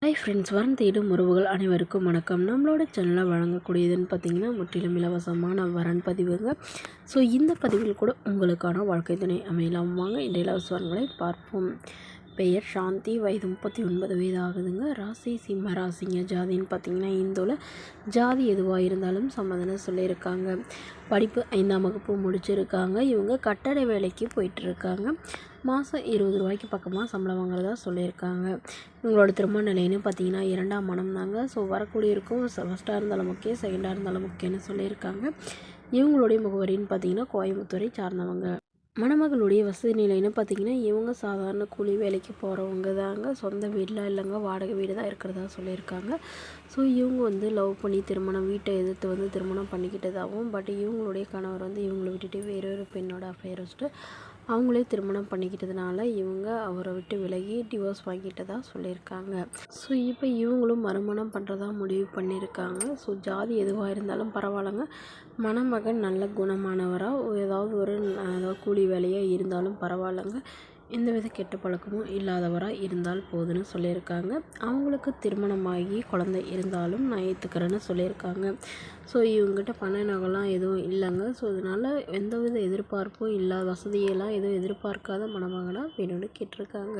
Hi friends, வரம் தேடும் உறவுகள் அனைவருக்கும் வணக்கம். நம்மளோட சேனலில் வழங்கக்கூடியதுன்னு பார்த்திங்கன்னா முற்றிலும் இலவசமான வரன் பதிவுங்க. ஸோ இந்த பதிவில் கூட உங்களுக்கான வாழ்க்கை துணை அமையலாம். வாங்க இந்த இலவச வரன்களை பார்ப்போம். பெயர் சாந்தி, வயது 39 வயது ஆகுதுங்க. ராசி சிம்ம ராசிங்க. ஜாதின்னு பார்த்திங்கன்னா இந்துவில், ஜாதி எதுவாக இருந்தாலும் சம்மதம்னு சொல்லியிருக்காங்க. படிப்பு 5ஆம் வகுப்பு முடிச்சிருக்காங்க. இவங்க கட்டட வேலைக்கு போயிட்டுருக்காங்க. மாதம் 20 ரூபாய்க்கு பக்கமாக சம்பளம் வாங்குறதா சொல்லியிருக்காங்க. இவங்களோட திருமண நிலைன்னு பார்த்திங்கன்னா 2ஆம் மனம் தாங்க. ஸோ வரக்கூடிய இருக்கும் ஃபஸ்ட்டாக இருந்தாலும் ஓகே, செகண்டாக இருந்தாலும் ஓகேன்னு சொல்லியிருக்காங்க. இவங்களுடைய முகவரின்னு பார்த்திங்கன்னா கோயம்புத்தூரை சார்ந்தவங்க. மணமகளுடைய வசதி நிலைன்னு பார்த்திங்கன்னா இவங்க சாதாரண கூலி வேலைக்கு போகிறவங்க தாங்க. சொந்த வீடெலாம் இல்லைங்க, வாடகை வீடு தான் இருக்கிறதா சொல்லியிருக்காங்க. ஸோ இவங்க லவ் பண்ணி வீட்டை எதிர்த்து திருமணம் பண்ணிக்கிட்டதாகவும், பட் இவங்களுடைய கணவர் இவங்களை விட்டுட்டு வேறொரு பெண்ணோட அஃபேர் வச்சுட்டு அவங்களே திருமணம் பண்ணிக்கிட்டதுனால இவங்க அவரை விட்டு விலகி டிவோர்ஸ் வாங்கிட்டதா சொல்லியிருக்காங்க. ஸோ இப்போ இவங்களும் மறுமணம் பண்ணுறதா முடிவு பண்ணியிருக்காங்க. ஸோ ஜாதி எதுவாக இருந்தாலும் பரவாயில்லைங்க, மணமகன் நல்ல குணமானவராக ஏதாவது கூலி வேலையாக இருந்தாலும் பரவாயில்லைங்க, எந்தவித கெட்ட பழக்கமும் இல்லாதவராக இருந்தால் போதுன்னு சொல்லியிருக்காங்க. அவங்களுக்கு திருமணமாகி குழந்தை இருந்தாலும் நான் ஏற்றுக்கிறேன்னு சொல்லியிருக்காங்க. ஸோ இவங்ககிட்ட பண நகைலாம் எதுவும் இல்லைங்க. ஸோ அதனால் எந்தவித எதிர்பார்ப்பும் இல்லாத, வசதியெல்லாம் எதுவும் எதிர்பார்க்காத மணமகனாக வேணும்னு கேட்டிருக்காங்க.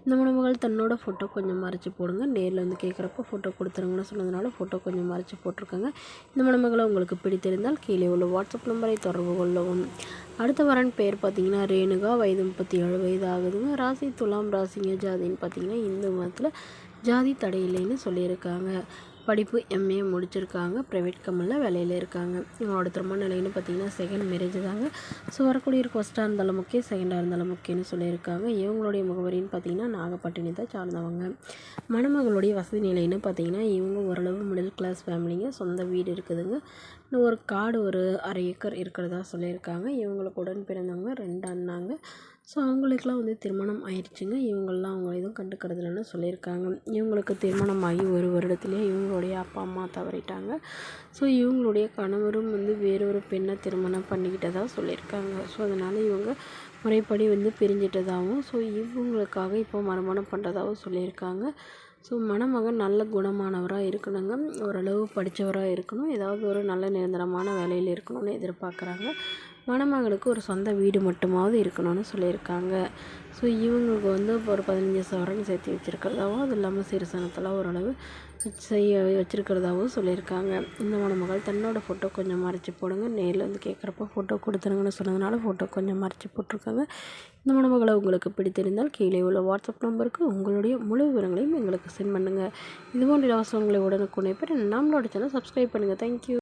இந்த மணமகள் தன்னோட ஃபோட்டோ கொஞ்சம் மறைச்சி போடுங்க, நேரில் கேட்குறப்ப ஃபோட்டோ கொடுத்துருங்கன்னு சொன்னதுனால ஃபோட்டோ கொஞ்சம் மறைச்சி போட்டிருக்காங்க. இந்த மணமகளை உங்களுக்கு பிடித்திருந்தால் கீழே உள்ள வாட்ஸ்அப் நம்பரை தொடர்பு கொள்ளவும். அடுத்த வரன் பேர் பார்த்திங்கன்னா ரேணுகா, வயது 37 வயது ஆகுதுங்க. ராசி துலாம் ராசிங்க. ஜாதின்னு பார்த்திங்கன்னா இந்து மதத்தில், ஜாதி தடை இல்லைன்னு சொல்லியிருக்காங்க. படிப்பு எம்ஏ முடிச்சிருக்காங்க. ப்ரைவேட் கம்பெனியில் வேலையில் இருக்காங்க. இவங்களோட திருமண நிலைன்னு பார்த்திங்கன்னா செகண்ட் மேரேஜ் தாங்க. ஸோ வரக்கூடிய ஃபஸ்ட்டாக இருந்தாலும் ஓகே, செகண்டாக இருந்தாலும் ஓகேன்னு சொல்லியிருக்காங்க. இவங்களுடைய முகவரின்னு பார்த்திங்கன்னா நாகப்பட்டினத்தை சார்ந்தவங்க. மணமகளுடைய வசதி நிலைன்னு பார்த்திங்கன்னா இவங்க ஓரளவு மிடில் கிளாஸ் ஃபேமிலிங்க. சொந்த வீடு இருக்குதுங்க. இன்னும் ஒரு காடு ஒரு 1/2 ஏக்கர் இருக்கிறதா சொல்லியிருக்காங்க. இவங்களுக்கு உடன் பிறந்தவங்க 2 அண்ணாங்க. ஸோ அவங்களுக்கெல்லாம் திருமணம் ஆயிடுச்சுங்க. இவங்கெல்லாம் அவங்க எதுவும் கண்டுக்கிறதுலன்னு சொல்லியிருக்காங்க. இவங்களுக்கு திருமணமாகி 1 வருடத்துலேயே இவங்களுடைய அப்பா அம்மா தவறிட்டாங்க. ஸோ இவங்களுடைய கணவரும் வேறொரு பெண்ணை திருமணம் பண்ணிக்கிட்டதாக சொல்லியிருக்காங்க. ஸோ அதனால் இவங்க முறைப்படி பிரிஞ்சிட்டதாகவும், ஸோ இவங்களுக்காக இப்போ மறுமணம் பண்ணுறதாகவும் சொல்லியிருக்காங்க. ஸோ மணமகன் நல்ல குணமானவராக இருக்கணுங்க, ஓரளவு படித்தவராக இருக்கணும், ஏதாவது ஒரு நல்ல நிரந்தரமான வேலையில் இருக்கணும்னு எதிர்பார்க்குறாங்க. மணமகளுக்கு ஒரு சொந்த வீடு மட்டுமாவது இருக்கணும்னு சொல்லியிருக்காங்க. ஸோ இவங்களுக்கு ஒரு 15 சவரன் சேர்த்து வச்சுருக்கிறதாவும், அது இல்லாமல் சிறுசனத்தெல்லாம் ஓரளவு வச்சுருக்கிறதாவும் சொல்லியிருக்காங்க. இந்த மணமகள் தன்னோட ஃபோட்டோ கொஞ்சம் மறைச்சி போடுங்க, நேரில் கேட்குறப்ப ஃபோட்டோ கொடுத்துருங்கன்னு சொன்னதுனால ஃபோட்டோ கொஞ்சம் மறைச்சி போட்டிருக்காங்க. இந்த மணமகளை உங்களுக்கு பிடித்திருந்தால் கீழே உள்ள வாட்ஸ்அப் நம்பருக்கு உங்களுடைய முழு விவரங்களையும் எங்களுக்கு சென்ட் பண்ணுங்கள். இதுபோன்ற இலவசங்களை உடனுக்குடனே பெற நம்மளோட சேனல் சப்ஸ்கிரைப் பண்ணுங்கள். தேங்க்யூ.